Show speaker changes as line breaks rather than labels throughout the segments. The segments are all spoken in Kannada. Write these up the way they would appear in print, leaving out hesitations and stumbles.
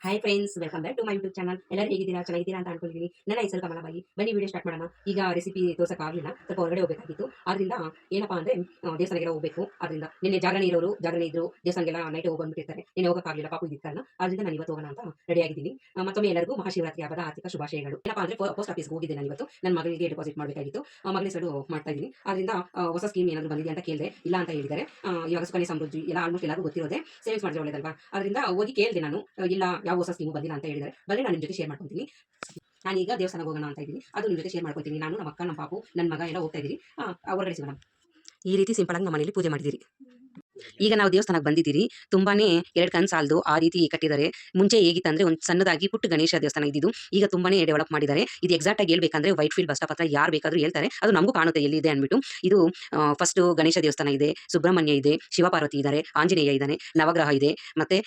Hi friends, welcome back to my YouTube channel. ಎಲ್ಲರೂ ಹೇಗಿದ್ದೀರಾ? ಚೆನ್ನಾಗಿದ್ದೀರಾ ಅಂತ ಅನ್ಕೊಂಡಿದ್ದೀನಿ. ನನ್ನ ಹೆಸರು ಕಮಲಬಾಯಿ. ಬನ್ನಿ ವಿಡಿಯೋ ಸ್ಟಾರ್ಟ್ ಮಾಡೋಣ. ಈಗ ರೆಸಿಪಿ ತೋರ್ಸೋಕ್ಕಾಗಲಿಲ್ಲ, ಸ್ವಲ್ಪ ಹೊರಗಡೆ ಹೋಗಬೇಕಾಗಿತ್ತು. ಆದ್ರಿಂದ ಏನಪ್ಪಾ ಅಂದ್ರೆ ದೇವಸ್ಥಾನಗೆಲ್ಲ ಹೋಗಬೇಕು. ಆದ್ರಿಂದ ನಿನ್ನೆ ಜಾಗರಣೆ ಇರೋರು ಜಾಗರಣೆ ಇದ್ರು ದೇವಸ್ಥಾನಗೆಲ್ಲ ನೈಟ್ ಹೋಗಿ ಬಂದ್ಬಿಟ್ಟಿರ್ತಾರೆ. ನಿನ್ನೆ ಹೋಗೋಕ್ಕಾಗಲಿಲ್ಲ, ಪಾಪು ಇದ್ದ ಕಾರಣ. ಆದ್ರಿಂದ ನಾನು ಇವತ್ತು ಹೋಗೋಣ ಅಂತ ರೆಡಿ ಆಗಿದ್ದೀನಿ. ಮತ್ತೊಮ್ಮೆ ಎಲ್ಲರಿಗೂ ಮಹಾಶಿವರಾತ್ರಿ ಹಬ್ಬದ ಆರ್ಥಿಕ ಶುಭಾಶಯಗಳು. ಏನಪ್ಪಾ ಅಂದ್ರೆ ಪೋಸ್ಟ್ ಆಫೀಸ್ಗೆ ಹೋಗಿದ್ದೆ ನಾನು ಇವತ್ತು. ನನ್ನ ಮಗಳಿಗೆ ಡೆಪಾಸಿಟ್ ಮಾಡಬೇಕಾಗಿತ್ತು. ಮಗಳ ಹೆಸರು ಮಾಡ್ತಾ ಇದ್ದೀನಿ. ಆದ್ರಿಂದ ಹೊಸ ಸ್ಕೀಮ್ ಏನಾದ್ರು ಬಂದಿದೆ ಅಂತ ಕೇಳಿದೆ. ಇಲ್ಲ ಅಂತ ಹೇಳಿದ್ದಾರೆ. ಇವಾಗ ಸುಕನ್ಯಾ ಸಮೃದ್ಧಿ ಎಲ್ಲ ಆಲ್ಮೋಸ್ಟ್ ಎಲ್ಲರಿಗೂ ಗೊತ್ತಿರೋದೆ. ಸೇವಿಂಗ್ಸ್ ಮಾಡಿದ್ರೆ ಒಳ್ಳೇದಲ್ವಾ? ಅದರಿಂದ ಹೋಗಿ ಕೇಳಿದೆ ನಾನು. ಇಲ್ಲ, ಯಾವ ಹೊಸ ಸ್ಕೀಮು ಬಂದಿಲ್ಲ ಅಂತ ಹೇಳಿದ್ದಾರೆ. ಬನ್ನಿ ನಾನು ನಿಮ್ಮ ಜೊತೆ ಶೇರ್ ಮಾಡ್ಕೊತೀನಿ. ನಾನೀಗ ದೇವಸ್ಥಾನಕ್ಕೆ ಹೋಗೋಣ ಅಂತ ಇದ್ದೀನಿ. ಅದು ನಿಮ್ಮ ಜೊತೆ ಶೇರ್ ಮಾಡ್ಕೊತೀನಿ. ನಾನು, ನಮ್ಮ ಅಕ್ಕ, ನಮ್ಮ ಪಾಪು, ನನ್ನ ಮಗ ಎಲ್ಲ ಹೋಗ್ತಾ ಇದ್ದೀರಿ. ಹೊರಗಡೆ ಸಿಗೋಣ. ಈ ರೀತಿ ಸಿಂಪಲ್ ಆಗಿ ನಮ್ಮ ಮನೇಲಿ ಪೂಜೆ ಮಾಡಿದ್ದೀರಿ. ಈಗ ನಾವು ದೇವಸ್ಥಾನಕ್ಕೆ ಬಂದಿದ್ದೀರಿ. ತುಂಬಾನೇ 2 ಕಣ್ ಸಾಲದು ಆ ರೀತಿ ಕಟ್ಟಿದ್ದಾರೆ. ಮುಂಚೆ ಹೇಗಿತ್ತಂದ್ರೆ ಒಂದು ಸಣ್ಣದಾಗಿ ಪುಟ್ಟ ಗಣೇಶ ದೇವಸ್ಥಾನ ಇದ್ದಿದ್ದು. ಈಗ ತುಂಬಾನೇ ಡೆವಲಪ್ ಮಾಡಿದ್ದಾರೆ. ಇದು ಎಕ್ಸಾಕ್ಟ್ ಆಗಿ ಹೇಳ್ಬೇಕಂದ್ರೆ ವೈಟ್ ಫೀಲ್ಡ್ ಬಸ್ ಸ್ಟಾಪ್ ಹತ್ರ ಯಾರು ಬೇಕಾದ್ರೂ ಹೇಳ್ತಾರೆ. ಅದು ನಮಗೂ ಕಾಣುತ್ತೆ ಎಲ್ಲಿದೆ ಅಂದ್ಬಿಟ್ಟು. ಇದು ಫಸ್ಟ್ ಗಣೇಶ ದೇವಸ್ಥಾನ ಇದೆ, ಸುಬ್ರಹ್ಮಣ್ಯ ಇದೆ, ಶಿವಪಾರ್ವತಿ ಇದ್ದಾರೆ, ಆಂಜನೇಯ ಇದ್ದಾನೆ, ನವಗ್ರಹ ಇದೆ, ಮತ್ತೆ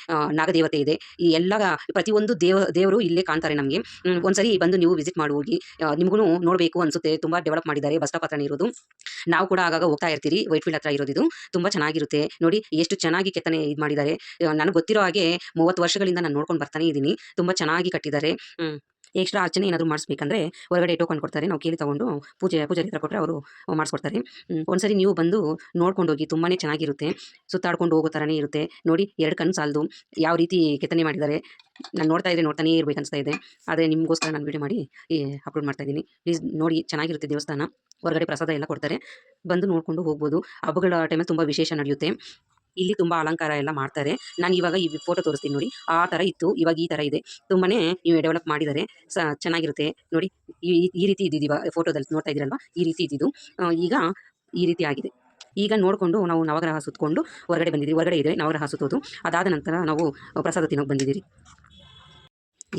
ನಾಗದೇವತೆ ಇದೆ. ಈ ಎಲ್ಲ ಪ್ರತಿಯೊಂದು ದೇವರು ಇಲ್ಲೇ ಕಾಣ್ತಾರೆ ನಮಗೆ. ಒಂದ್ಸರಿ ಬಂದು ನೀವು ವಿಸಿಟ್ ಮಾಡಿ ಹೋಗಿ. ನಿಮಗೂ ನೋಡಬೇಕು ಅನ್ಸುತ್ತೆ. ತುಂಬಾ ಡೆವಲಪ್ ಮಾಡಿದ್ದಾರೆ. ಬಸ್ ಸ್ಟಾಪ್ ಹತ್ರನೇ ಇರೋದು. ನಾವು ಕೂಡ ಆಗಾಗ ಹೋಗ್ತಾ ಇರ್ತೀರಿ. ವೈಟ್ ಫೀಲ್ಡ್ ಹತ್ರ ಇರೋದು ತುಂಬಾ ಚೆನ್ನಾಗಿರುತ್ತೆ. ನೋಡಿ ಎಷ್ಟು ಚೆನ್ನಾಗಿ ಕೆತ್ತನೆ ಇದು ಮಾಡಿದ್ದಾರೆ. ನನಗೆ ಗೊತ್ತಿರೋ ಹಾಗೆ 30 ವರ್ಷಗಳಿಂದ ನಾನು ನೋಡ್ಕೊಂಡು ಬರ್ತಾನೆ ಇದ್ದೀನಿ. ತುಂಬಾ ಚೆನ್ನಾಗಿ ಕಟ್ಟಿದ್ದಾರೆ. ಎಕ್ಸ್ಟ್ರಾ ಅರ್ಚನೆ ಏನಾದರೂ ಮಾಡಿಸ್ಬೇಕಂದ್ರೆ ಹೊರಗಡೆ ಟೋಕನ್ ಕೊಡ್ತಾರೆ. ನಾವು ಕೇಳಿ ತಗೊಂಡು ಪೂಜಾರಿ ಹತ್ರ ಕೊಟ್ಟರೆ ಅವರು ಮಾಡಿಸ್ಕೊಡ್ತಾರೆ. ಒಂದ್ಸರಿ ನೀವು ಬಂದು ನೋಡ್ಕೊಂಡು ಹೋಗಿ. ತುಂಬಾನೇ ಚೆನ್ನಾಗಿರುತ್ತೆ. ಸುತ್ತಾಡ್ಕೊಂಡು ಹೋಗೋ ಥರನೇ ಇರುತ್ತೆ. ನೋಡಿ 2 ಕಣ್ಣು ಸಾಲದು ಯಾವ ರೀತಿ ಕೆತ್ತನೆ ಮಾಡಿದ್ದಾರೆ. ನಾನು ನೋಡ್ತಾನೇ ಇರ್ಬೇಕು ಅನಿಸ್ತಾ ಇದೆ. ಆದರೆ ನಿಮಗೋಸ್ಕರ ನಾನು ವಿಡಿಯೋ ಮಾಡಿ ಅಪ್ಲೋಡ್ ಮಾಡ್ತಾ ಇದ್ದೀನಿ. ಪ್ಲೀಸ್ ನೋಡಿ, ಚೆನ್ನಾಗಿರುತ್ತೆ ದೇವಸ್ಥಾನ. ಹೊರಗಡೆ ಪ್ರಸಾದ ಎಲ್ಲ ಕೊಡ್ತಾರೆ. ಬಂದು ನೋಡ್ಕೊಂಡು ಹೋಗ್ಬೋದು. ಹಬ್ಬಗಳ ಟೈಮಲ್ಲಿ ತುಂಬ ವಿಶೇಷ ನಡೆಯುತ್ತೆ. ಇಲ್ಲಿ ತುಂಬಾ ಅಲಂಕಾರ ಎಲ್ಲ ಮಾಡ್ತಾರೆ. ನಾನು ಇವಾಗ ಈ ಫೋಟೋ ತೋರಿಸ್ತೀನಿ ನೋಡಿ. ಆ ಥರ ಇತ್ತು, ಇವಾಗ ಈ ಥರ ಇದೆ. ತುಂಬಾನೇ ಡೆವಲಪ್ ಮಾಡಿದ್ದಾರೆ. ಚೆನ್ನಾಗಿರುತ್ತೆ ನೋಡಿ. ಈ ರೀತಿ ಇದ್ದಿದ್ದು ಇವಾಗ ಫೋಟೋದಲ್ಲಿ ನೋಡ್ತಾ ಇದ್ದೀರಲ್ವಾ, ಈ ರೀತಿ ಇದ್ದಿದ್ದು ಈಗ ಈ ರೀತಿ ಆಗಿದೆ. ಈಗ ನೋಡಿಕೊಂಡು ನಾವು ನವಗ್ರಹ ಸುತ್ತಕೊಂಡು ಹೊರಗಡೆ ಬಂದಿದ್ದೀವಿ. ಹೊರಗಡೆ ಇದೆ ನವಗ್ರಹ ಸುತ್ತೋದು. ಅದಾದ ನಂತರ ನಾವು ಪ್ರಸಾದ ತಿನ್ನೋಕೆ ಬಂದಿದ್ದೀರಿ.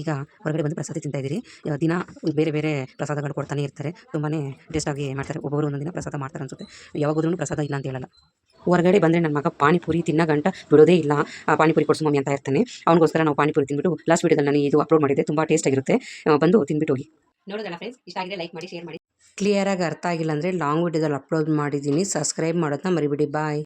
ಈಗ ಹೊರಗಡೆ ಬಂದು ಪ್ರಸಾದ ತಿಂತಾ ಇದ್ದೀರಿ. ದಿನ ಬೇರೆ ಬೇರೆ ಪ್ರಸಾದಗಳು ಕೊಡ್ತಾನೆ ಇರ್ತಾರೆ. ತುಂಬಾನೇ ಟೇಸ್ಟಾಗಿ ಮಾಡ್ತಾರೆ. ಒಬ್ಬೊಬ್ಬರು ಒಂದೊಂದು ದಿನ ಪ್ರಸಾದ ಮಾಡ್ತಾರೆ ಅನ್ಸುತ್ತೆ. ಯಾವಾಗೋದ್ರೂ ಪ್ರಸಾದ ಇಲ್ಲ ಅಂತ ಹೇಳಲ್ಲ. ಹೊರಗಡೆ ಬಂದರೆ ನನ್ನ ಮಗ ಪಾನಿಪುರಿ ತಿನ್ನೋ ಗಂಟ ಬಿಡೋದೇ ಇಲ್ಲ. ಪಾನಿಪುರಿ ಕೊಡಿಸು ಮಮ್ಮಿ ಅಂತ ಇರ್ತಾನೆ. ಅವನಿಗೋಸ್ಕರ ನಾವು ಪಾನಿಪುರಿ ತಿಂದ್ಬಿಟ್ಟು ಲಾಸ್ಟ್ ವೀಡಿಯೋದಲ್ಲಿ ನಾನು ಇದು ಅಪ್ಲೋಡ್ ಮಾಡಿದ್ದೆ. ತುಂಬ ಟೇಸ್ಟ್ ಆಗಿರುತ್ತೆ. ಬಂದು ತಿಂದ್ಬಿಟ್ಟು ಹೋಗಿ. ನೋಡೋದಲ್ಲ ಫ್ರೆಂಡ್ಸ್, ಇಷ್ಟ ಆಗಿದೆ ಲೈಕ್ ಮಾಡಿ, ಶೇರ್ ಮಾಡಿ. ಕ್ಲಿಯರಾಗಿ ಅರ್ಥ ಆಗಿಲ್ಲ ಅಂದರೆ ಲಾಂಗ್ ವೀಡಿಯೋದಲ್ಲಿ ಅಪ್ಲೋಡ್ ಮಾಡಿದ್ದೀನಿ. ಸಬ್ಸ್ಕ್ರೈಬ್ ಮಾಡೋದನ್ನ ಮರಿಬಿಡಿ. ಬಾಯ್.